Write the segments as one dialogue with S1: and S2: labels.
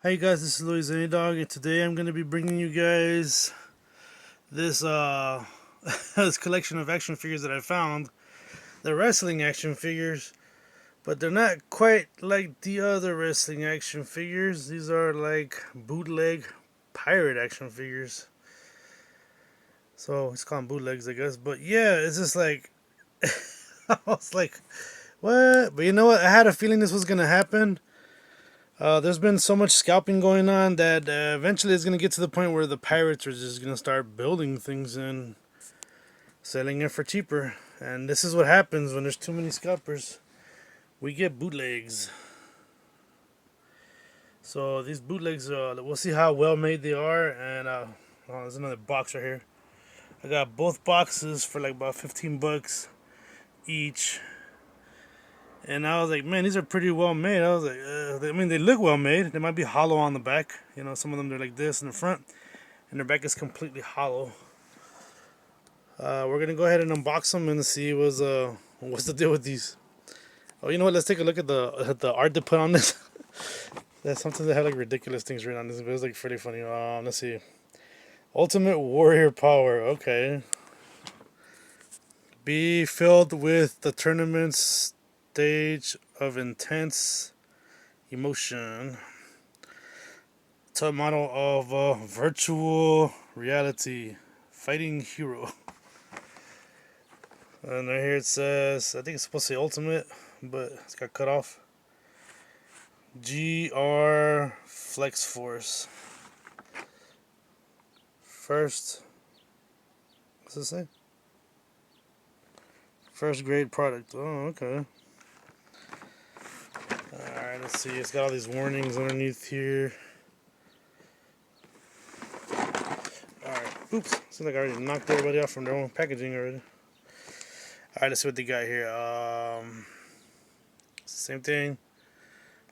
S1: Hey guys, this is Louis Dog, and today I'm going to be bringing you guys this this collection of action figures that I found. They're wrestling action figures, but they're not quite like the other wrestling action figures. These are like bootleg pirate action figures. So it's called bootlegs, I guess. But yeah, it's just like I was like, what? But you know what? I had a feeling this was gonna happen. There's been so much scalping going on that eventually it's going to get to the point where the pirates are just going to start building things and selling it for cheaper. And this is what happens when there's too many scalpers. We get bootlegs. So these bootlegs, we'll see how well made they are. And there's another box right here. I got both boxes for like about 15 bucks each. And I was like, man, these are pretty well made. I was like, I mean, they look well made. They might be hollow on the back. You know, some of them they're like this in the front, and their back is completely hollow. We're gonna go ahead and unbox them and see what's the deal with these. Oh, you know what? Let's take a look at the art they put on this. That's something that had like ridiculous things written on this, but it was like pretty funny. Let's see. Ultimate Warrior Power. Okay. Be filled with the tournament's stage of intense emotion. Top model of virtual reality fighting hero. And right here it says, I think it's supposed to say ultimate, but it's got cut off. GR Flex Force. First, what's it say? First grade product. Oh, okay. Alright, let's see. It's got all these warnings underneath here. Alright, oops. Seems like I already knocked everybody off from their own packaging already. Alright, let's see what they got here. Same thing.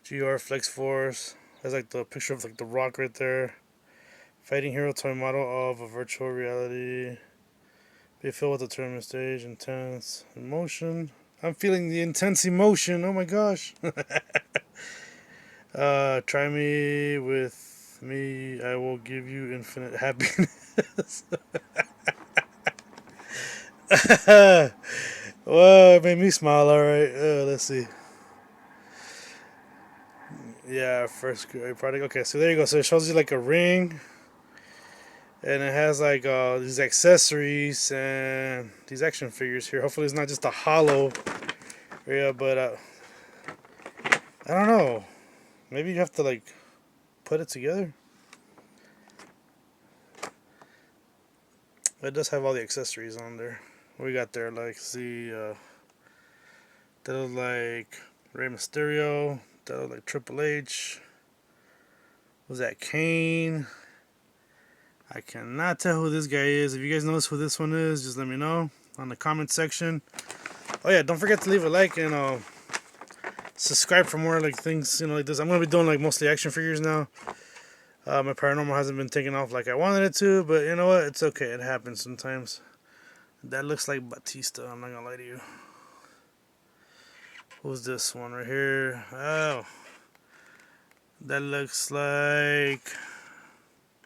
S1: GR Flex Force. That's like the picture of like the Rock right there. Fighting hero toy model of a virtual reality. Be filled with the tournament stage. Intense emotion. I'm feeling the intense emotion. Oh my gosh. Try me with me. I will give you infinite happiness. Whoa, it made me smile. All right. Let's see. Yeah, first great product. Okay, so there you go. So it shows you like a ring, and it has like these accessories and these action figures here. Hopefully, it's not just a hollow area, but I don't know. Maybe you have to like put it together. It does have all the accessories on there. What we got there? Like, see, that looks like Rey Mysterio. That looks like Triple H. Was that Kane? I cannot tell who this guy is. If you guys know who this one is, just let me know on the comment section. Oh yeah, don't forget to leave a like and subscribe for more like things, like this. I'm gonna be doing like mostly action figures now. My paranormal hasn't been taking off like I wanted it to, but you know what? It's okay. It happens sometimes. That looks like Batista. I'm not gonna lie to you. Who's this one right here? Oh, that looks like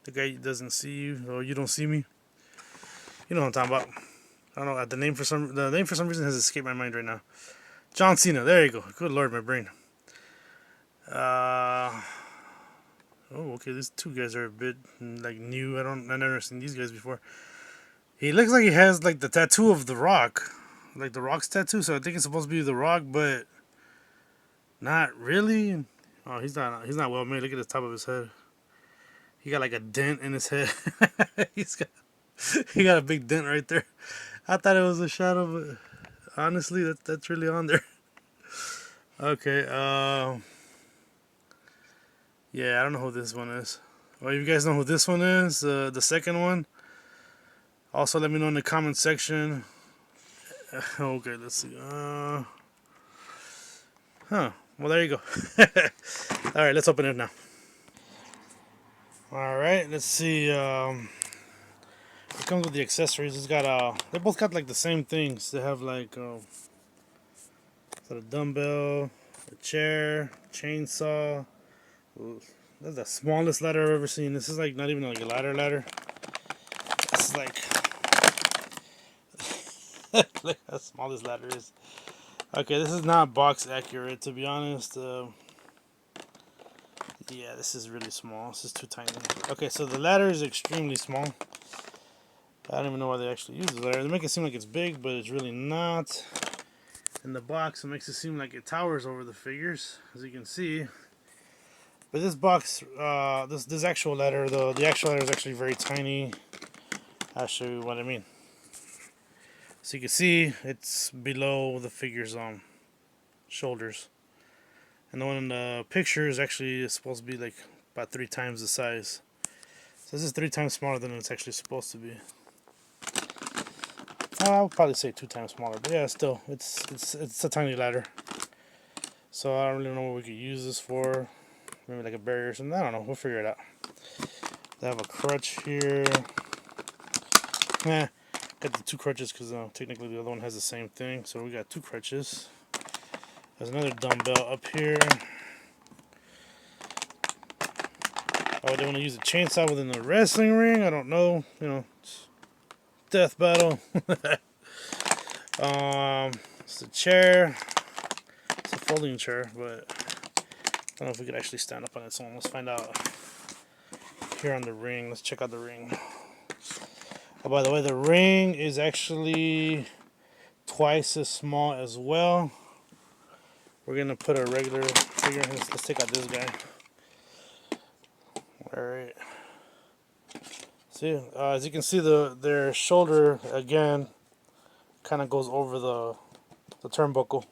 S1: the guy doesn't see you, or you don't see me. You know what I'm talking about. I don't know. The name for some reason has escaped my mind right now. John Cena. There you go. Good lord, my brain. Oh, okay. These two guys are a bit like new. I've never seen these guys before. He looks like he has like the tattoo of the Rock, like the Rock's tattoo. So I think it's supposed to be the Rock, but not really. Oh, he's not well made. Look at the top of his head. He got like a dent in his head. He got a big dent right there. I thought it was a shadow, but honestly, that's really on there. Okay. Yeah, I don't know who this one is. Well, if you guys know who this one is, the second one, also let me know in the comment section. Okay, let's see. Huh. Well, there you go. All right, let's open it now. All right, let's see. It comes with the accessories. It's got they both got like the same things. They have like a dumbbell, a chair, chainsaw, That's the smallest ladder I've ever seen. This is like not even like a ladder. This is like look how small this ladder is. Okay, this is not box accurate, to be honest. Yeah, this is really small. This is too tiny. Okay, so the ladder is extremely small. I don't even know why they actually use the ladder. They make it seem like it's big, but it's really not. In the box, it makes it seem like it towers over the figures, as you can see. But this box, this actual ladder, though, the actual ladder is actually very tiny. I'll show you what I mean. So you can see it's below the figure's shoulders, and the one in the picture is actually supposed to be like about 3 times the size. So this is 3 times smaller than it's actually supposed to be. I would probably say 2 times smaller, but yeah, still, it's a tiny ladder. So I don't really know what we could use this for. Maybe like a barrier or something. I don't know. We'll figure it out. They have a crutch here. Got the 2 crutches because technically the other one has the same thing. So we got 2 crutches. There's another dumbbell up here. Oh, they want to use a chainsaw within the wrestling ring? I don't know. You know, death battle. It's a chair. It's a folding chair, but I don't know if we could actually stand up on its own. Let's find out here on the ring. Let's check out the ring. Oh, by the way, the ring is actually twice as small as well. We're gonna put a regular figure in. Let's take out this guy. Alright. See, as you can see, their shoulder again kind of goes over the turnbuckle.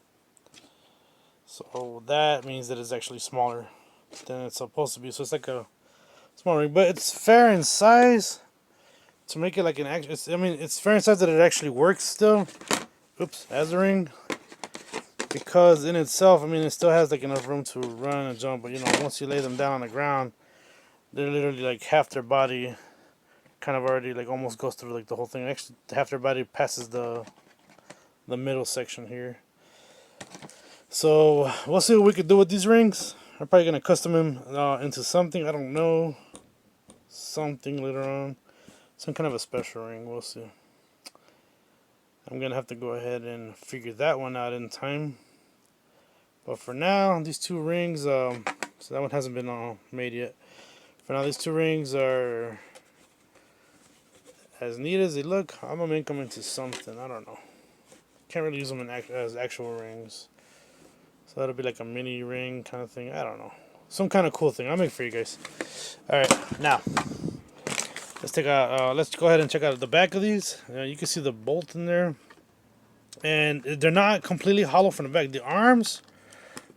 S1: So that means that it's actually smaller than it's supposed to be. So it's like a small ring, but it's fair in size to make it like an actual. I mean, it's fair in size that it actually works still. Oops, as a ring, because in itself, I mean, it still has like enough room to run and jump. But you know, once you lay them down on the ground, they're literally like half their body kind of already like almost goes through like the whole thing. Actually, half their body passes the middle section here. So we'll see what we could do with these rings. I'm probably gonna custom them into something. I don't know, something later on, some kind of a special ring. We'll see. I'm gonna have to go ahead and figure that one out in time. But for now, these 2 rings. So that one hasn't been made yet. For now, these 2 rings are as neat as they look. I'm gonna make them into something. I don't know. Can't really use them as actual rings. So that'll be like a mini ring kind of thing. I don't know. Some kind of cool thing. I'll make it for you guys. Alright, now let's go ahead and check out the back of these. You can see the bolt in there. And they're not completely hollow from the back. The arms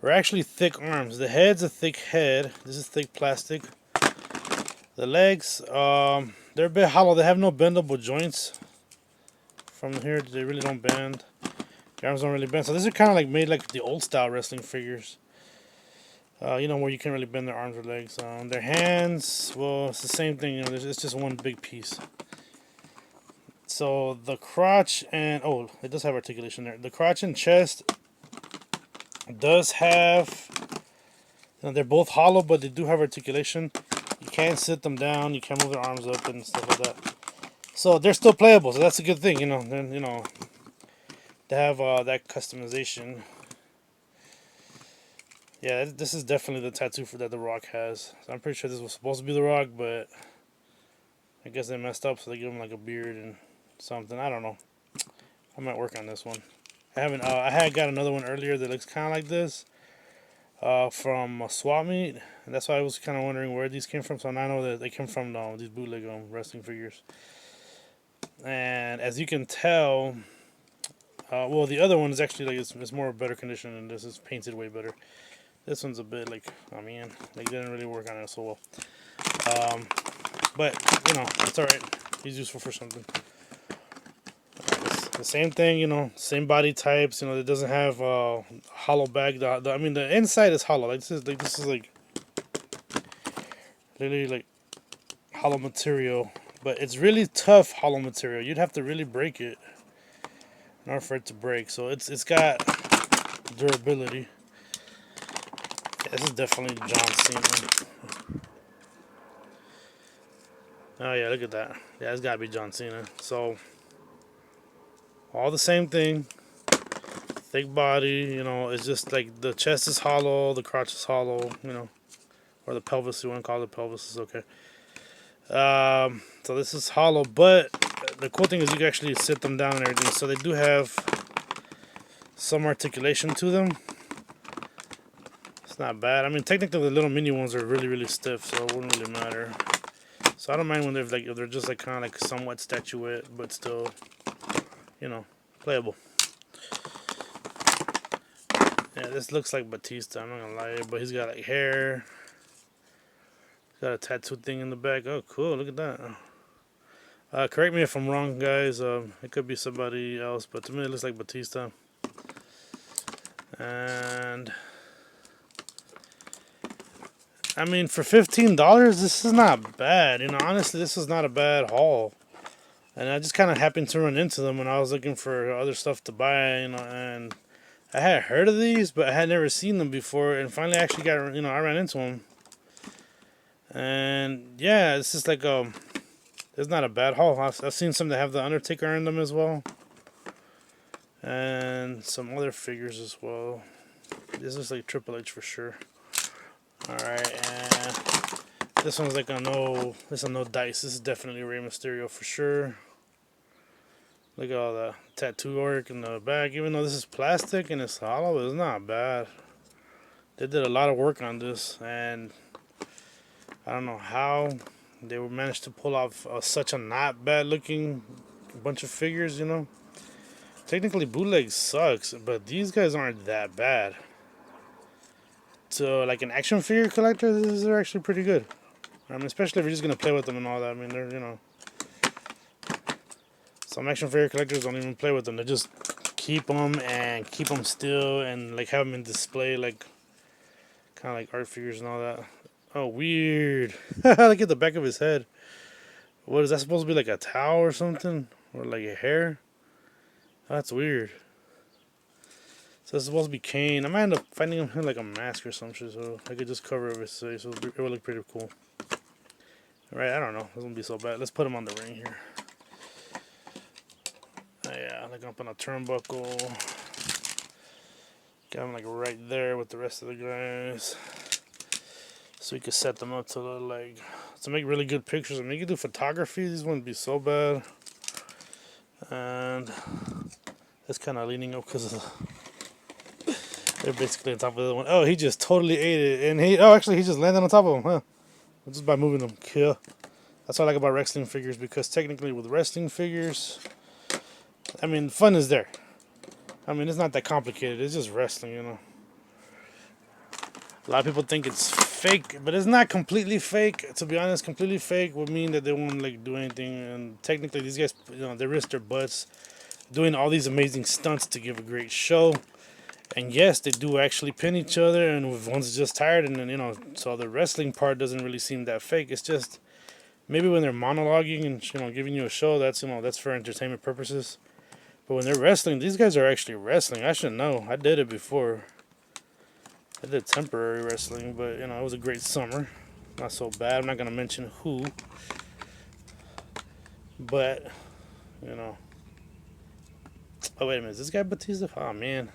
S1: are actually thick arms. The head's a thick head. This is thick plastic. The legs, they're a bit hollow. They have no bendable joints. From here, they really don't bend. The arms don't really bend. So these are kind of like made like the old style wrestling figures. You know, where you can't really bend their arms or legs. Their hands, well, it's the same thing. You know, it's just one big piece. So the crotch and, oh, it does have articulation there. The crotch and chest does have, you know, they're both hollow, but they do have articulation. You can sit them down. You can move their arms up and stuff like that. So they're still playable. So that's a good thing, you know. Then, you know, they have that customization. Yeah, this is definitely the tattoo that The Rock has. So I'm pretty sure this was supposed to be The Rock, but I guess they messed up, so they give him like a beard and something. I don't know. I might work on this one. I haven't. I had got another one earlier that looks kind of like this from Swap Meet, and that's why I was kind of wondering where these came from. So now I know that they came from these bootleg wrestling figures. And as you can tell, well, the other one is actually like it's more better condition, and this is painted way better. This one's a bit like, oh man, they didn't really work on it so well. But you know, it's all right. He's useful for something. It's the same thing, you know, same body types. You know, it doesn't have hollow bag. I mean, the inside is hollow. Like this is like literally like hollow material, but it's really tough hollow material. You'd have to really break it in order for it to break. So it's got durability. Yeah, this is definitely John Cena. Oh yeah, look at that. Yeah, it's gotta be John Cena. So all the same thing. Thick body, you know, it's just like the chest is hollow, the crotch is hollow, you know, or the pelvis, you want to call it pelvis, is okay. So this is hollow, but the cool thing is you can actually sit them down and everything. So they do have some articulation to them. It's not bad. I mean, technically the little mini ones are really, really stiff, so it wouldn't really matter. So I don't mind when they're like, if they're just like kind of like somewhat statuette, but still, you know, playable. Yeah, this looks like Batista, I'm not gonna lie, but he's got like hair. He's got a tattoo thing in the back. Oh, cool, look at that. Correct me if I'm wrong, guys. It could be somebody else, but to me it looks like Batista. And I mean, for $15, this is not bad. You know, honestly, this is not a bad haul. And I just kind of happened to run into them when I was looking for other stuff to buy, you know, and I had heard of these, but I had never seen them before, and finally actually got, you know, I ran into them. And yeah, it's just like, it's not a bad haul. I've seen some that have the Undertaker in them as well. And some other figures as well. This is like Triple H for sure. Alright, and this one's like this is a no dice. This is definitely Rey Mysterio for sure. Look at all the tattoo work in the back. Even though this is plastic and it's hollow, it's not bad. They did a lot of work on this, and I don't know how they managed to pull off such a not bad looking bunch of figures, you know. Technically, bootleg sucks, but these guys aren't that bad. So, like an action figure collector, these are actually pretty good. I mean, especially if you're just gonna play with them and all that. I mean, they're, you know, some action figure collectors don't even play with them. They just keep them and keep them still and like have them in display, like kind of like art figures and all that. Oh, weird! Look at the back of his head. What is that supposed to be, like a towel or something, or like a hair? That's weird. So it's supposed to be Kane. I might end up finding him like a mask or something, so I could just cover up his face. So it would look pretty cool. Right? I don't know. This won't be so bad. Let's put him on the ring here. Yeah, like up on a turnbuckle. Got him like right there with the rest of the guys. So we could set them up to look like, to make really good pictures. I mean, you could do photography. These wouldn't be so bad. And it's kind of leaning up because they're basically on top of the other one. Oh, he just totally ate it. And actually, he just landed on top of him, huh? Just by moving them. Yeah. That's what I like about wrestling figures, because technically with wrestling figures, I mean, fun is there. I mean, it's not that complicated. It's just wrestling, you know. A lot of people think it's fake, but it's not completely fake. To be honest, completely fake would mean that they won't like do anything. And technically, these guys, you know, they risk their butts doing all these amazing stunts to give a great show. And yes, they do actually pin each other, and one's just tired, and then, you know, so the wrestling part doesn't really seem that fake. It's just maybe when they're monologuing and, you know, giving you a show, that's, you know, that's for entertainment purposes. But when they're wrestling, these guys are actually wrestling. I should know. I did it before. I did temporary wrestling, but, you know, it was a great summer. Not so bad. I'm not going to mention who. But, you know. Oh, wait a minute. Is this guy Batista? Oh, man.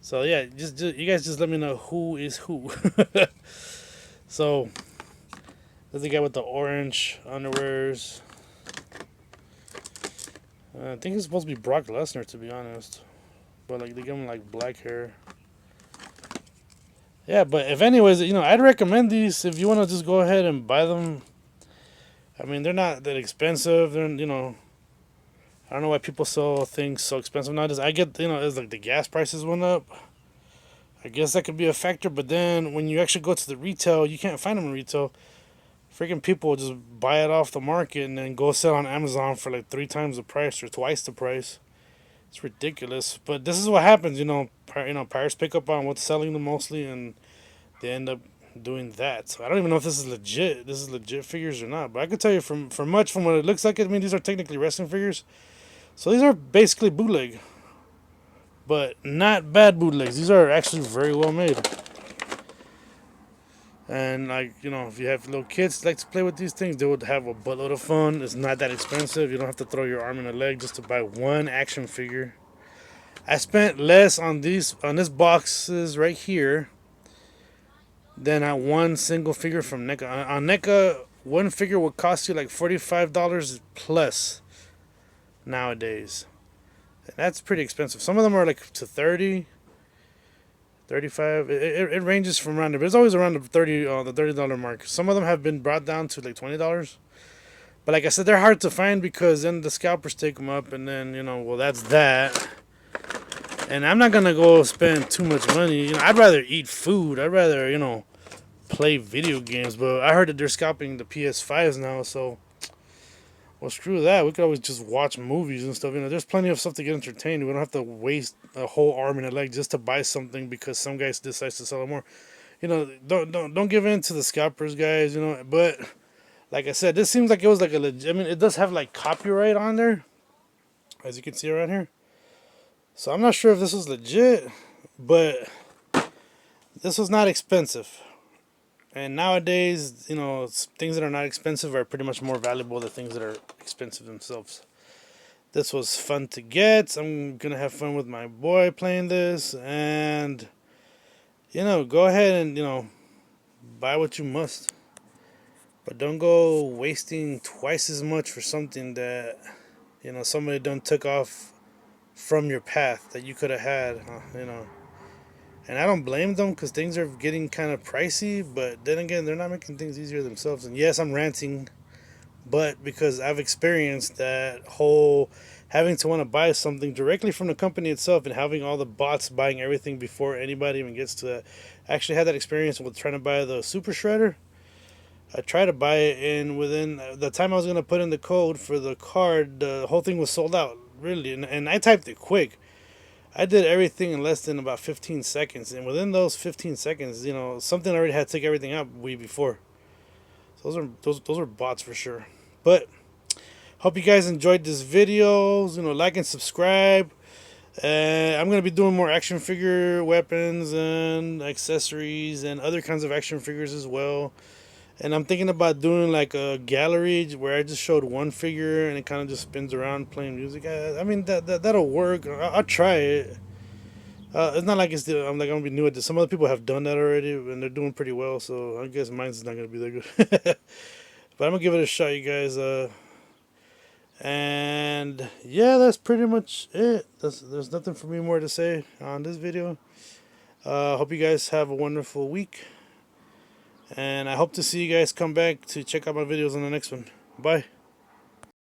S1: So, yeah, just you guys just let me know who is who. So, there's the guy with the orange underwears. I think he's supposed to be Brock Lesnar, to be honest. But, like, they give him, like, black hair. Yeah, but if anyways, you know, I'd recommend these if you want to just go ahead and buy them. I mean, they're not that expensive. They're, you know, I don't know why people sell things so expensive nowadays. I get, you know, it's like the gas prices went up. I guess that could be a factor. But then when you actually go to the retail, you can't find them in retail. Freaking people just buy it off the market and then go sell on Amazon for like 3 times the price or twice the price. It's ridiculous. But this is what happens, you know. Pirates pick up on what's selling them mostly, and they end up doing that. So I don't even know if this is legit. This is legit figures or not. But I could tell you from what it looks like. I mean, these are technically wrestling figures. So these are basically bootleg, but not bad bootlegs. These are actually very well made. And like, you know, if you have little kids that like to play with these things, they would have a buttload of fun. It's not that expensive. You don't have to throw your arm and a leg just to buy one action figure. I spent less on this boxes right here than on one single figure from NECA. On NECA, one figure would cost you like $45 plus nowadays. And that's pretty expensive. Some of them are like to 30, 35. It ranges from around there, but it's always around the $30 mark. Some of them have been brought down to like $20. But like I said, they're hard to find because then the scalpers take them up, and then, you know, well, that's that. And I'm not gonna go spend too much money. You know, I'd rather eat food. I'd rather, you know, play video games. But I heard that they're scalping the PS5s now, so well, screw that. We could always just watch movies and stuff. You know, there's plenty of stuff to get entertained. We don't have to waste a whole arm and a leg just to buy something because some guy decides to sell it more. You know, don't give in to the scalpers, guys. You know, but like I said, this seems like it was like a legit. I mean, it does have like copyright on there, as you can see around here. So I'm not sure if this was legit, but this was not expensive. And nowadays, you know, things that are not expensive are pretty much more valuable than things that are expensive themselves. This was fun to get. I'm going to have fun with my boy playing this. And, you know, go ahead and, you know, buy what you must. But don't go wasting twice as much for something that, you know, somebody done took off from your path that you could have had, you know. And I don't blame them because things are getting kind of pricey. But then again, they're not making things easier themselves. And yes, I'm ranting, but because I've experienced that whole having to want to buy something directly from the company itself and having all the bots buying everything before anybody even gets to that. I actually had that experience with trying to buy the Super Shredder. I tried to buy it, and within the time I was going to put in the code for the card, the whole thing was sold out, really. And I typed it quick. I did everything in less than about 15 seconds, and within those 15 seconds, you know, something already had took everything out way before. So those are bots for sure. But hope you guys enjoyed this video. You know, like and subscribe. I'm gonna be doing more action figure weapons and accessories and other kinds of action figures as well. And I'm thinking about doing like a gallery where I just showed one figure and it kind of just spins around playing music. I mean that'll work. I'll try it. It's not like I'm like gonna be new at this. Some other people have done that already and they're doing pretty well. So I guess mine's not gonna be that good. But I'm gonna give it a shot, you guys. And yeah, that's pretty much it. There's nothing for me more to say on this video. Hope you guys have a wonderful week. And I hope to see you guys come back to check out my videos on the next one. Bye.